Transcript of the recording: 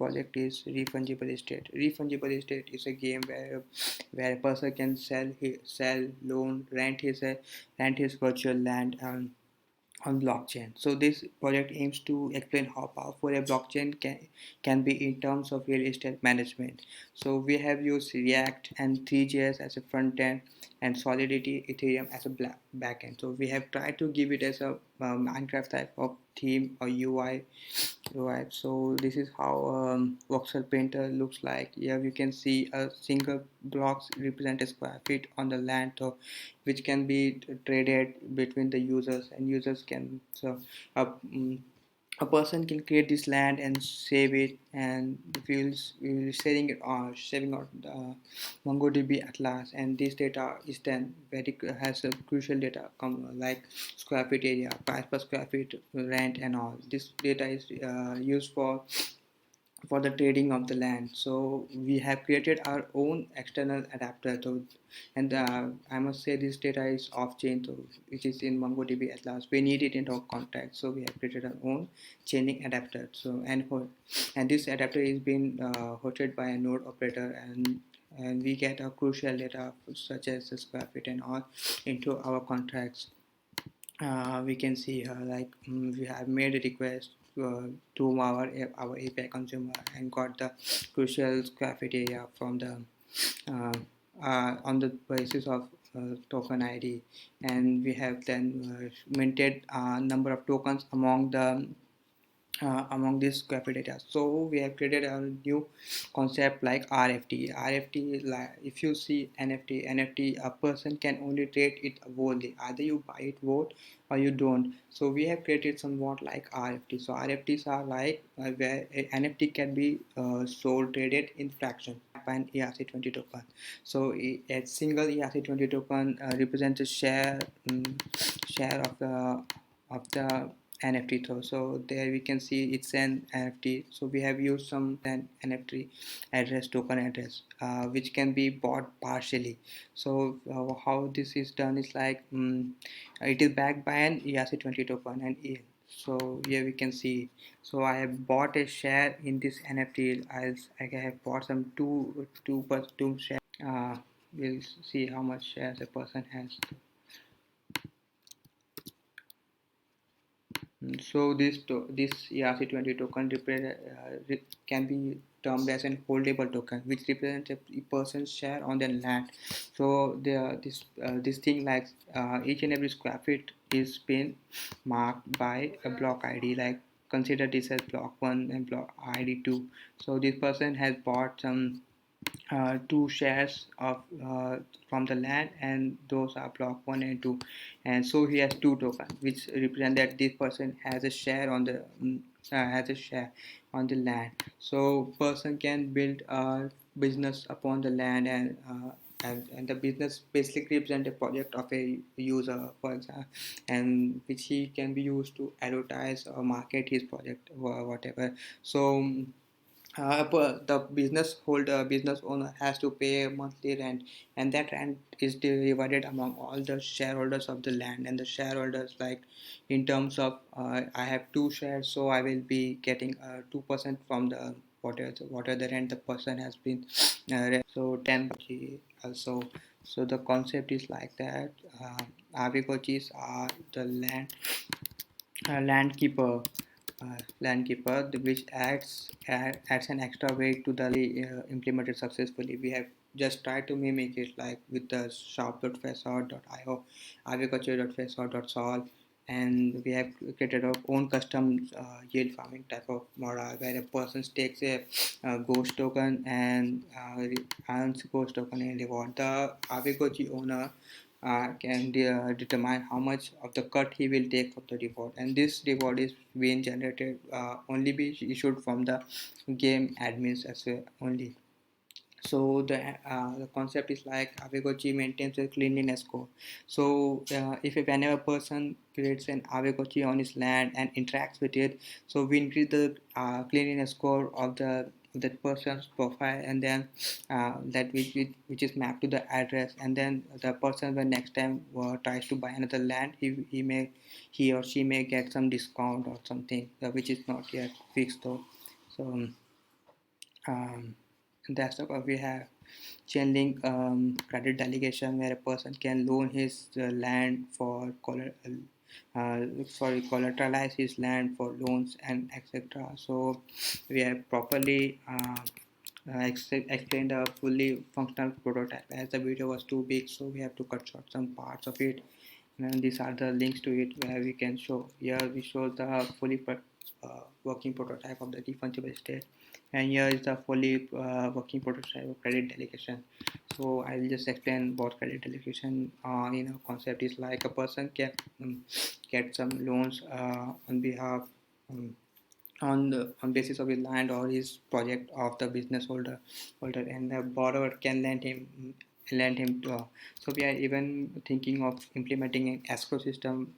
project is Refungible Estate. Refungible Estate is a game where a person can sell, loan, rent his virtual land on blockchain. So this project aims to explain how powerful a blockchain can be in terms of real estate management. So we have used React and 3JS as a front end and Solidity Ethereum as a back end. So we have tried to give it as a Minecraft type of theme or UI. Right, so this is how voxel painter looks like. Here you can see a single blocks represent a square feet on the land, so which can be traded between the users, and users can a, mm, a person can create this land and save it, and we'll saving on MongoDB Atlas, and this data is then has a crucial data like square feet area, price per square feet, rent, and all. This data is used for the trading of the land. So we have created our own external adapter. So, and I must say this data is off chain, so which is in MongoDB Atlas. We need it in our contract, so we have created our own chaining adapter. So and this adapter is being hosted by a node operator, and we get a crucial data such as the square feet and all into our contracts. We can see we have made a request to our API consumer and got the crucial square feet area from the uh, on the basis of token ID, and we have then minted a number of tokens among these square data. So we have created a new concept like RFT. RFT is like, if you see NFT, a person can only trade it wholly. Either you buy it whole or you don't. So we have created somewhat like RFT. So RFTs are like where a NFT can be sold, traded in fraction by an ERC20 token. So a single ERC20 token represents a share of the NFT though. So there we can see it's an NFT. So we have used some an NFT address, token address, which can be bought partially. So how this is done is like it is backed by an ERC20 token, and so here we can see. So I have bought a share in this NFT. I have bought some two shares. We'll see how much shares a person has. So this ERC20 token can be termed as an holdable token, which represents a person's share on the land. So this thing like each and every square feet is been marked by a block ID. Like consider this as block 1 and block ID 2. So this person has bought some two shares of from the land, and those are block 1 and 2, and so he has two tokens which represent that this person has a share on the land. So person can build a business upon the land, and the business basically represent a project of a user, for example, and which he can be used to advertise or market his project or whatever. So but the business owner has to pay a monthly rent, and that rent is divided among all the shareholders of the land. And the shareholders, like in terms of I have two shares, so I will be getting 2% from the whatever the rent the person has been so 10 also. So the concept is like that. Avigochis are the landkeeper, which adds an extra weight to the implemented successfully. We have just tried to mimic it like with the shop.facade.io, agriculture.facade.sol, and we have created our own custom yield farming type of model where a person takes a ghost token and earns ghost token and reward. The Avigochi owner can determine how much of the cut he will take of the reward, and this reward is being generated only be issued from the game admins as well only. So the concept is like Avegochi maintains a cleanliness score. So if whenever a person creates an Avegochi on his land and interacts with it, so we increase the cleanliness score of that person's profile, and then which is mapped to the address, and then the person when next time tries to buy another land, he or she may get some discount or something which is not yet fixed though. So Um, that's the we have chain link credit delegation, where a person can loan his land for collateralize his land for loans and etc. So we have properly explained a fully functional prototype. As the video was too big, so we have to cut short some parts of it, and these are the links to it where we can show. Here we show the fully working prototype of the refungible estate, and here is the fully working prototype of credit delegation. So I'll just explain what credit delegation concept is like. A person can get some loans on behalf um, on basis of his land or his project of the business holder, and the borrower can lend him to so we are even thinking of implementing an escrow system